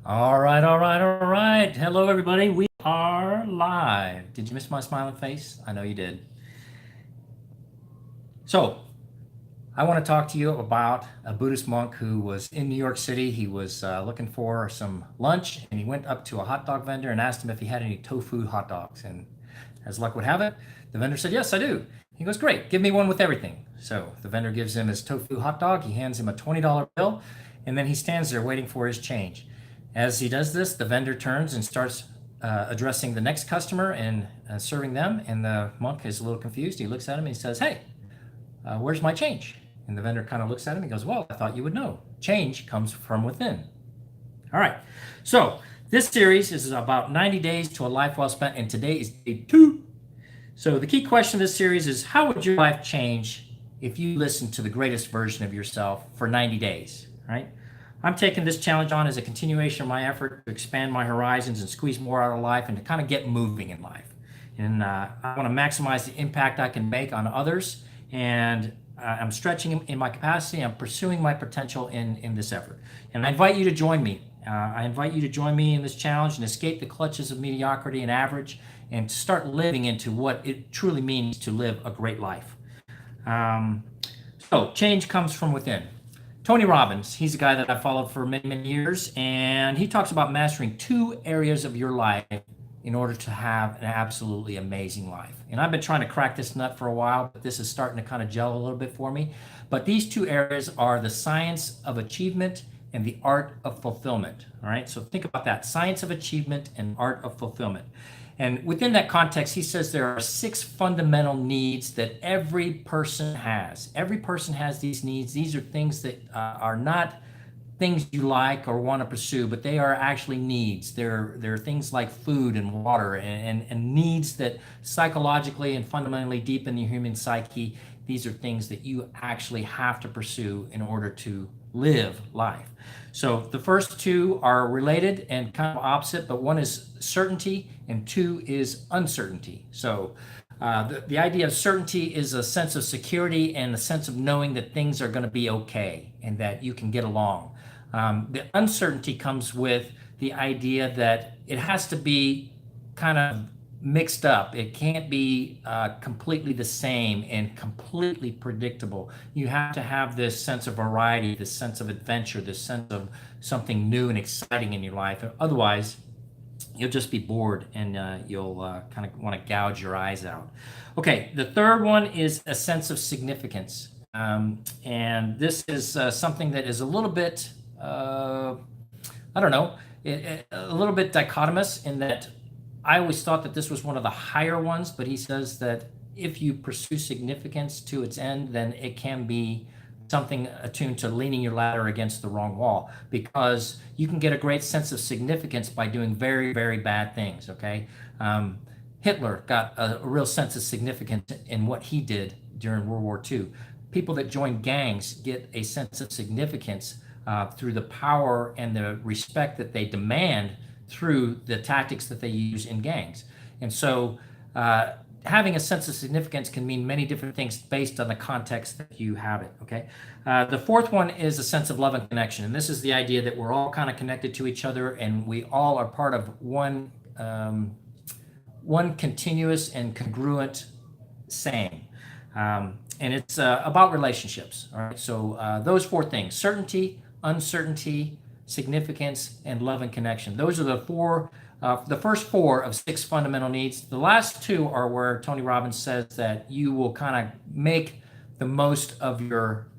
All right, all right, all right. Hello, everybody. We are live. Did you miss my smiling face? I know you did. So, I want to talk to you about a Buddhist monk who was in New York City. He was looking for some lunch and he went up to a hot dog vendor and asked him if he had any tofu hot dogs. And as luck would have it, the vendor said, "Yes, I do." He goes, "Great, give me one with everything." So the vendor gives him his tofu hot dog. He hands him a $20 bill and then he stands there waiting for his change. As he does this, the vendor turns and starts addressing the next customer and serving them. And the monk is a little confused. He looks at him and he says, "Hey, where's my change?" And the vendor kind of looks at him and goes, "Well, I thought you would know. Change comes from within." All right. So this series is about 90 days to a life well spent, and today is day 2. So the key question of this series is, how would your life change if you listened to the greatest version of yourself for 90 days? Right? I'm taking this challenge on as a continuation of my effort to expand my horizons and squeeze more out of life and to kind of get moving in life. And I want to maximize the impact I can make on others. And I'm stretching in my capacity. I'm pursuing my potential in this effort. And I invite you to join me. I invite you to join me in this challenge and escape the clutches of mediocrity and average and start living into what it truly means to live a great life. Um, so, change comes from within. Tony Robbins, he's a guy that I followed for many, many years, and he talks about mastering 2 areas of your life in order to have an absolutely amazing life. And I've been trying to crack this nut for a while, but this is starting to kind of gel a little bit for me. But these 2 areas are the science of achievement and the art of fulfillment. All right, so think about that: science of achievement and art of fulfillment. And within that context, he says there are 6 fundamental needs that every person has. Every person has these needs. These are things that are not things you like or want to pursue, but they are actually needs. They're things like food and water and needs that psychologically and fundamentally deep in the human psyche, these are things that you actually have to pursue in order to live life. So the first 2 are related and kind of opposite, but one is certainty and 2 is uncertainty. So the idea of certainty is a sense of security and a sense of knowing that things are going to be okay and that you can get along. The uncertainty comes with the idea that it has to be kind of mixed up. It can't be completely the same and completely predictable. You have to have this sense of variety, this sense of adventure, this sense of something new and exciting in your life. Otherwise, you'll just be bored and you'll kind of want to gouge your eyes out. Okay, the third one is a sense of significance. And this is something that is a little bit, I don't know, a little bit dichotomous in that I always thought that this was one of the higher ones, but he says that if you pursue significance to its end, then it can be something attuned to leaning your ladder against the wrong wall, because you can get a great sense of significance by doing very, very bad things. Okay. Hitler got a real sense of significance in what he did during World War II. People that join gangs get a sense of significance through the power and the respect that they demand through the tactics that they use in gangs. And so having a sense of significance can mean many different things based on the context that you have it. Okay. The fourth one is a sense of love and connection. And this is the idea that we're all kind of connected to each other and we all are part of one continuous and congruent same. And it's about relationships. All right. So those 4 things: certainty, uncertainty, significance, and love and connection. Those are the first 4 of 6 fundamental needs. The last 2 are where Tony Robbins says that you will kind of make the most of your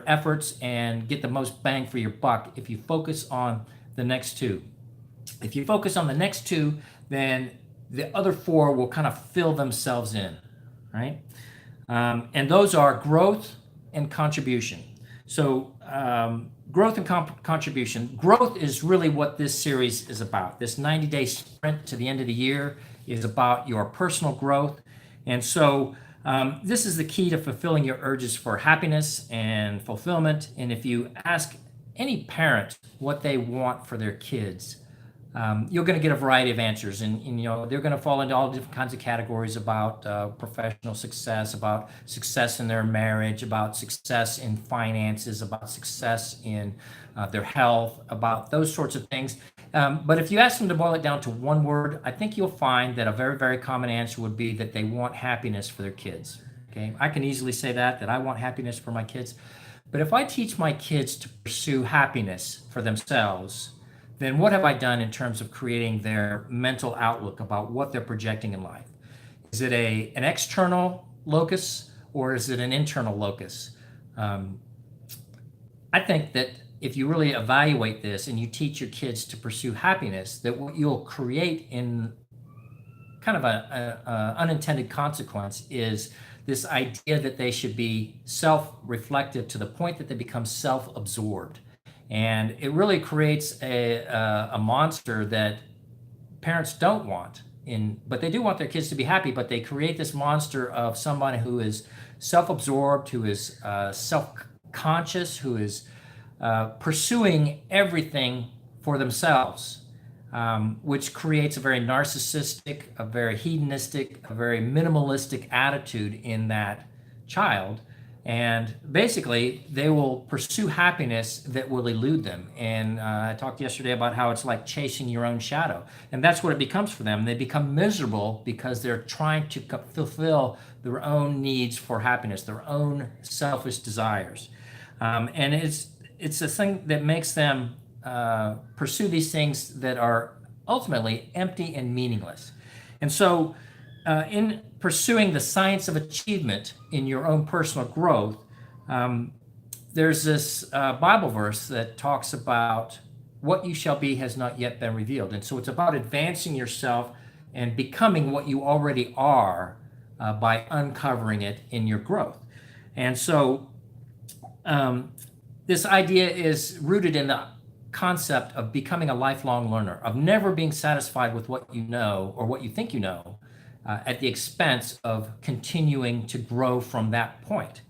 efforts and get the most bang for your buck if you focus on the next 2. If you focus on the next 2, then the other 4 will kind of fill themselves in, right? And those are growth and contribution. So growth and contribution. Growth is really what this series is about. This 90-day sprint to the end of the year is about your personal growth. And so this is the key to fulfilling your urges for happiness and fulfillment. And if you ask any parent what they want for their kids, you're going to get a variety of answers, and they're going to fall into all different kinds of categories about professional success, about success in their marriage, about success in finances, about success in their health, about those sorts of things. But if you ask them to boil it down to one word, I think you'll find that a very, very common answer would be that they want happiness for their kids. Okay, I can easily say that I want happiness for my kids. But if I teach my kids to pursue happiness for themselves, then what have I done in terms of creating their mental outlook about what they're projecting in life? Is it an external locus or is it an internal locus? Um, I think that if you really evaluate this and you teach your kids to pursue happiness, that what you'll create in kind of a unintended consequence is this idea that they should be self-reflective to the point that they become self-absorbed. And it really creates a monster that parents don't want but they do want their kids to be happy, but they create this monster of somebody who is self-absorbed, who is self-conscious, who is pursuing everything for themselves, which creates a very narcissistic, a very hedonistic, a very minimalistic attitude in that child. And basically, they will pursue happiness that will elude them. And I talked yesterday about how it's like chasing your own shadow. And that's what it becomes for them. They become miserable because they're trying to fulfill their own needs for happiness, their own selfish desires. And it's a thing that makes them pursue these things that are ultimately empty and meaningless. And so, in pursuing the science of achievement in your own personal growth, there's this Bible verse that talks about what you shall be has not yet been revealed. And so it's about advancing yourself and becoming what you already are by uncovering it in your growth. And so this idea is rooted in the concept of becoming a lifelong learner, of never being satisfied with what you know or what you think you know, at the expense of continuing to grow from that point.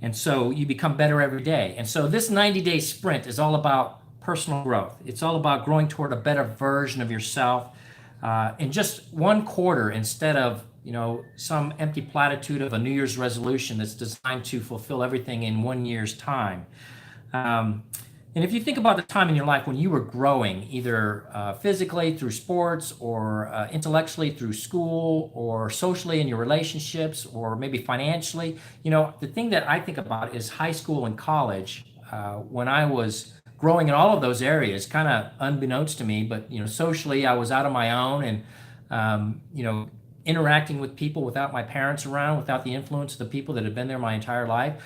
And so you become better every day. And so this 90-day sprint is all about personal growth. It's all about growing toward a better version of yourself in just one quarter, instead of some empty platitude of a New Year's resolution that's designed to fulfill everything in 1 year's time. And if you think about the time in your life when you were growing, either physically through sports or intellectually through school or socially in your relationships or maybe financially, the thing that I think about is high school and college, when I was growing in all of those areas, kind of unbeknownst to me, but socially I was out on my own and interacting with people without my parents around, without the influence of the people that had been there my entire life.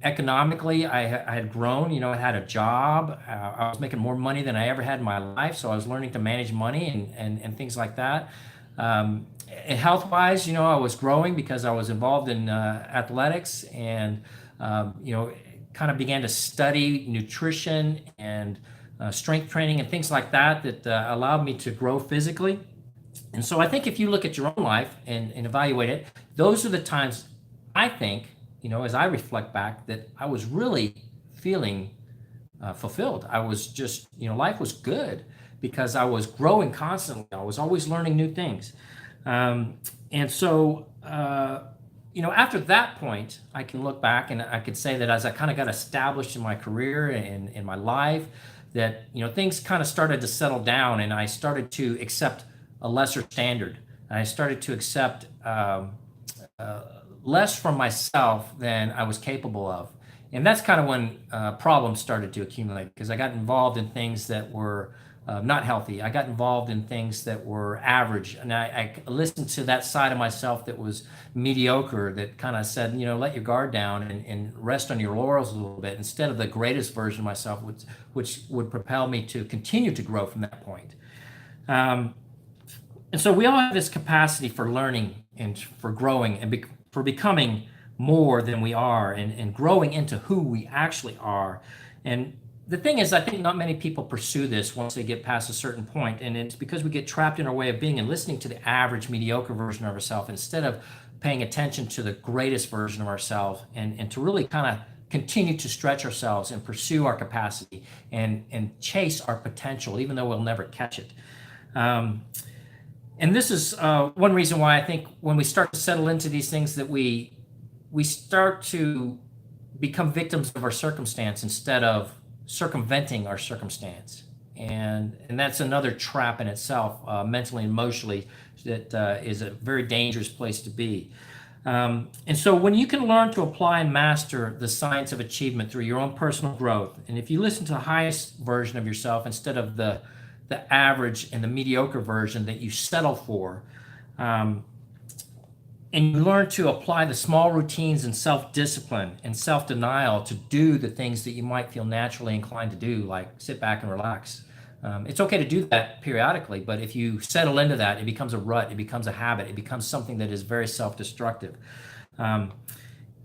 Economically, I had grown, I had a job. I was making more money than I ever had in my life. So I was learning to manage money and things like that. And health-wise, I was growing because I was involved in athletics and, kind of began to study nutrition and strength training and things like that allowed me to grow physically. And so I think if you look at your own life and evaluate it, those are the times I think, as I reflect back, that I was really feeling fulfilled. I was just, life was good because I was growing constantly. I was always learning new things. And so, after that point, I can look back and I could say that as I kind of got established in my career and in my life, that, things kind of started to settle down and I started to accept a lesser standard. I started to accept less from myself than I was capable of. And that's kind of when problems started to accumulate, because I got involved in things that were not healthy. I got involved in things that were average. And I listened to that side of myself that was mediocre, that kind of said, let your guard down and rest on your laurels a little bit, instead of the greatest version of myself, which would propel me to continue to grow from that point. And so we all have this capacity for learning and for growing and for becoming more than we are and growing into who we actually are. And the thing is, I think not many people pursue this once they get past a certain point. And it's because we get trapped in our way of being and listening to the average, mediocre version of ourselves instead of paying attention to the greatest version of ourselves and to really kind of continue to stretch ourselves and pursue our capacity and chase our potential, even though we'll never catch it. And this is one reason why I think when we start to settle into these things that we start to become victims of our circumstance instead of circumventing our circumstance. And that's another trap in itself, mentally and emotionally, that is a very dangerous place to be. And so when you can learn to apply and master the science of achievement through your own personal growth, and if you listen to the highest version of yourself instead of the average and the mediocre version that you settle for, um, and you learn to apply the small routines and self-discipline and self-denial to do the things that you might feel naturally inclined to do, like sit back and relax. It's okay to do that periodically, but if you settle into that, it becomes a rut, it becomes a habit, it becomes something that is very self-destructive. Um,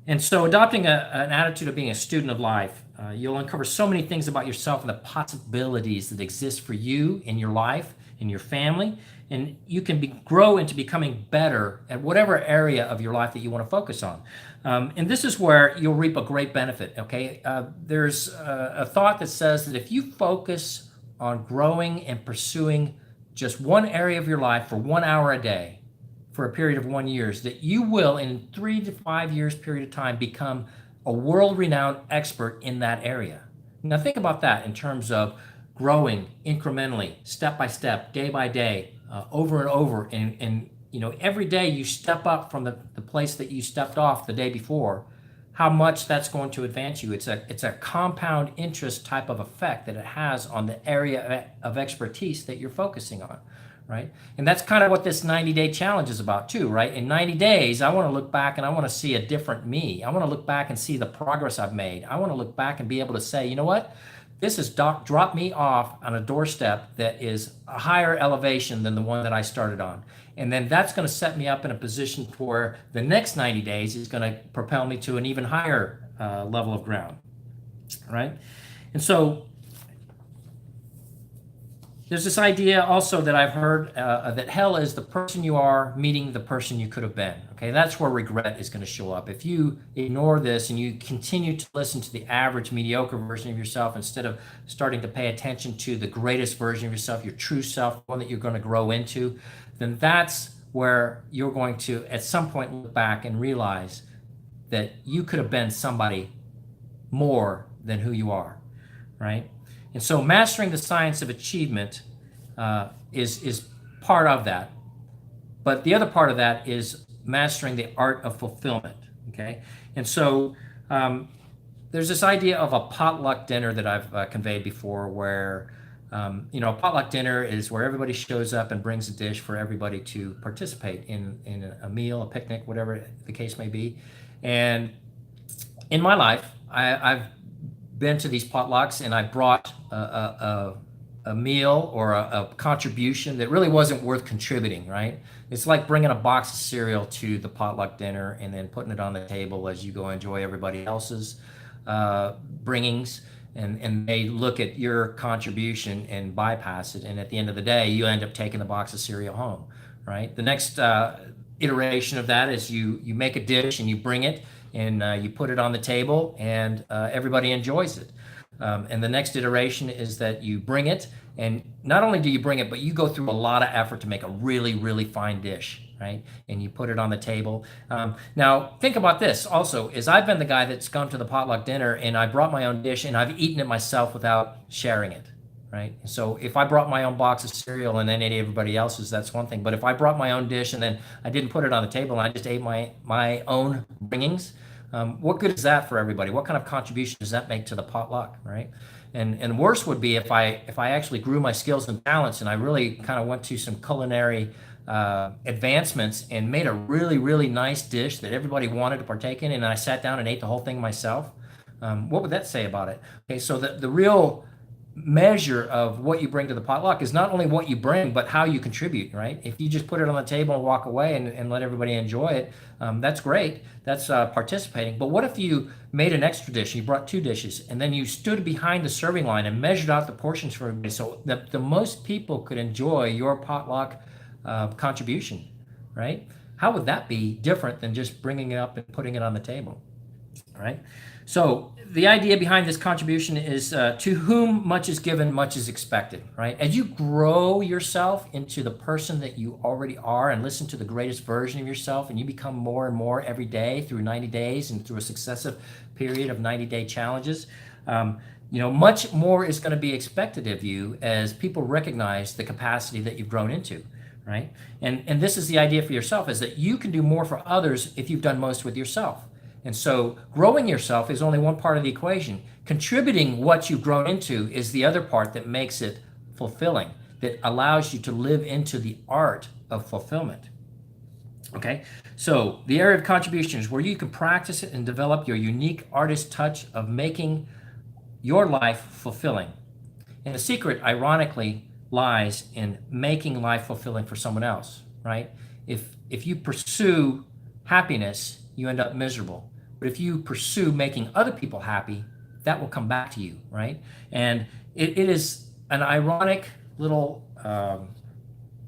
and so adopting an attitude of being a student of life, you'll uncover so many things about yourself and the possibilities that exist for you in your life, in your family, and you can grow into becoming better at whatever area of your life that you want to focus on. And this is where you'll reap a great benefit, okay? There's a thought that says that if you focus on growing and pursuing just one area of your life for 1 hour a day for a period of 1 year, that you will, in 3 to 5 years period of time, become a world-renowned expert in that area. Now think about that in terms of growing incrementally, step by step, day by day, over and over, and every day you step up from the place that you stepped off the day before, how much that's going to advance you. It's a compound interest type of effect that it has on the area of expertise that you're focusing on, right? And that's kind of what this 90-day challenge is about too, right? In 90 days, I want to look back and I want to see a different me. I want to look back and see the progress I've made. I want to look back and be able to say, you know what? This has dropped me off on a doorstep that is a higher elevation than the one that I started on. And then that's going to set me up in a position where the next 90 days is going to propel me to an even higher level of ground, right? And so there's this idea also that I've heard that hell is the person you are meeting the person you could have been. Okay, that's where regret is going to show up. If you ignore this and you continue to listen to the average, mediocre version of yourself instead of starting to pay attention to the greatest version of yourself, your true self, one that you're going to grow into, then that's where you're going to, at some point, look back and realize that you could have been somebody more than who you are, right? And so mastering the science of achievement is part of that. But the other part of that is mastering the art of fulfillment, okay? And so there's this idea of a potluck dinner that I've conveyed before where, a potluck dinner is where everybody shows up and brings a dish for everybody to participate in a meal, a picnic, whatever the case may be. And in my life, I've been to these potlucks and I brought a meal or a contribution that really wasn't worth contributing, right? It's like bringing a box of cereal to the potluck dinner and then putting it on the table as you go enjoy everybody else's bringings, and they look at your contribution and bypass it, and at the end of the day, you end up taking the box of cereal home, right? The next iteration of that is you make a dish and you bring it, and you put it on the table and everybody enjoys it. And the next iteration is that you bring it, and not only do you bring it, but you go through a lot of effort to make a really, really fine dish, right? And you put it on the table. Now, think about this also, is I've been the guy that's gone to the potluck dinner and I brought my own dish and I've eaten it myself without sharing it, right? So if I brought my own box of cereal and then ate everybody else's, that's one thing. But if I brought my own dish and then I didn't put it on the table and I just ate my own bringings, what good is that for everybody? What kind of contribution does that make to the potluck, right? And worse would be if I actually grew my skills and talents and I really kind of went to some culinary advancements and made a really, really nice dish that everybody wanted to partake in, and I sat down and ate the whole thing myself. What would that say about it? Okay, so the real measure of what you bring to the potluck is not only what you bring, but how you contribute, right? If you just put it on the table and walk away and let everybody enjoy it, that's great. That's participating. But what if you made an extra dish, you brought 2 dishes, and then you stood behind the serving line and measured out the portions for everybody so that the most people could enjoy your potluck contribution, right? How would that be different than just bringing it up and putting it on the table, right? So the idea behind this contribution is to whom much is given, much is expected, right? As you grow yourself into the person that you already are and listen to the greatest version of yourself, and you become more and more every day through 90 days and through a successive period of 90-day challenges, much more is going to be expected of you as people recognize the capacity that you've grown into, right? And this is the idea for yourself, is that you can do more for others if you've done most with yourself. And so growing yourself is only one part of the equation. Contributing what you've grown into is the other part that makes it fulfilling, that allows you to live into the art of fulfillment. Okay, so the area of contribution is where you can practice it and develop your unique artist touch of making your life fulfilling. And the secret, ironically, lies in making life fulfilling for someone else, right? If you pursue happiness, you end up miserable. But if you pursue making other people happy, that will come back to you, right? And it is an ironic little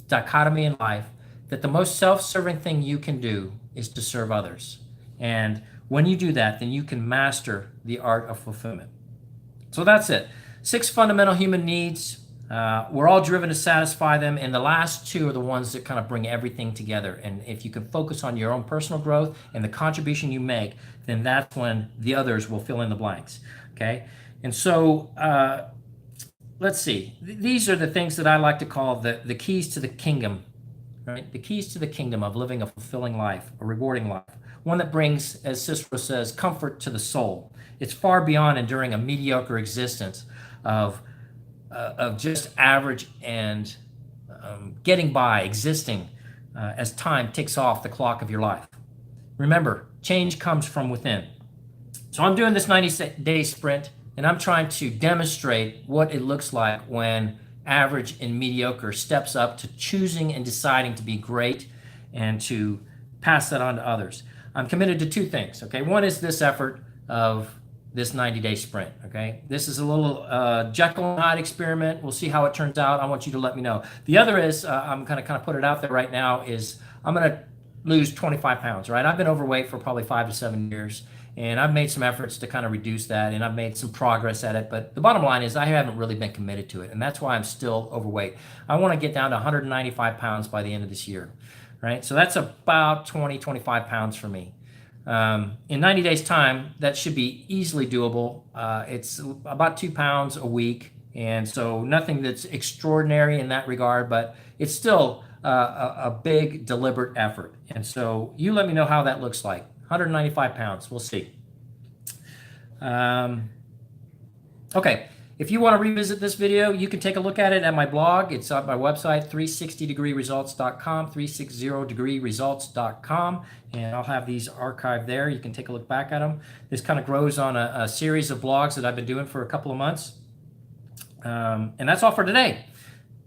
dichotomy in life that the most self-serving thing you can do is to serve others. And when you do that, then you can master the art of fulfillment. So that's it. 6 fundamental human needs. We're all driven to satisfy them, and the last 2 are the ones that kind of bring everything together. And if you can focus on your own personal growth and the contribution you make, then that's when the others will fill in the blanks. Okay? And so let's see. These are the things that I like to call the keys to the kingdom, right? The keys to the kingdom of living a fulfilling life, a rewarding life. One that brings, as Cicero says, comfort to the soul. It's far beyond enduring a mediocre existence of just average and getting by, existing as time ticks off the clock of your life. Remember, change comes from within. So I'm doing this 90-day sprint, and I'm trying to demonstrate what it looks like when average and mediocre steps up to choosing and deciding to be great and to pass that on to others. I'm committed to 2 things, okay? One is this effort of this 90-day sprint, okay? This is a little Jekyll and Hyde experiment. We'll see how it turns out. I want you to let me know. The other is, I'm going to kind of put it out there right now, is I'm going to lose 25 pounds, right? I've been overweight for probably 5 to 7 years, and I've made some efforts to kind of reduce that, and I've made some progress at it, but the bottom line is I haven't really been committed to it, and that's why I'm still overweight. I want to get down to 195 pounds by the end of this year, right? So that's about 25 pounds for me. In 90 days time, that should be easily doable. It's about 2 pounds a week. And so nothing that's extraordinary in that regard, but it's still a big deliberate effort. And so you let me know how that looks like. 195 pounds, we'll see. Okay, if you want to revisit this video, you can take a look at it at my blog. It's on my website, 360degreeresults.com, 360degreeresults.com, and I'll have these archived there. You can take a look back at them. This kind of grows on a series of blogs that I've been doing for a couple of months. And that's all for today.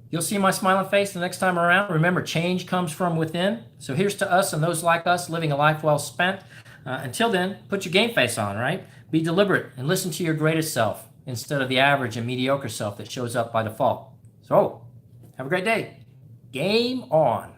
You'll see my smiling face the next time around. Remember, change comes from within. So here's to us and those like us living a life well spent. Until then, put your game face on, right? Be deliberate and listen to your greatest self instead of the average and mediocre self that shows up by default. So, have a great day. Game on.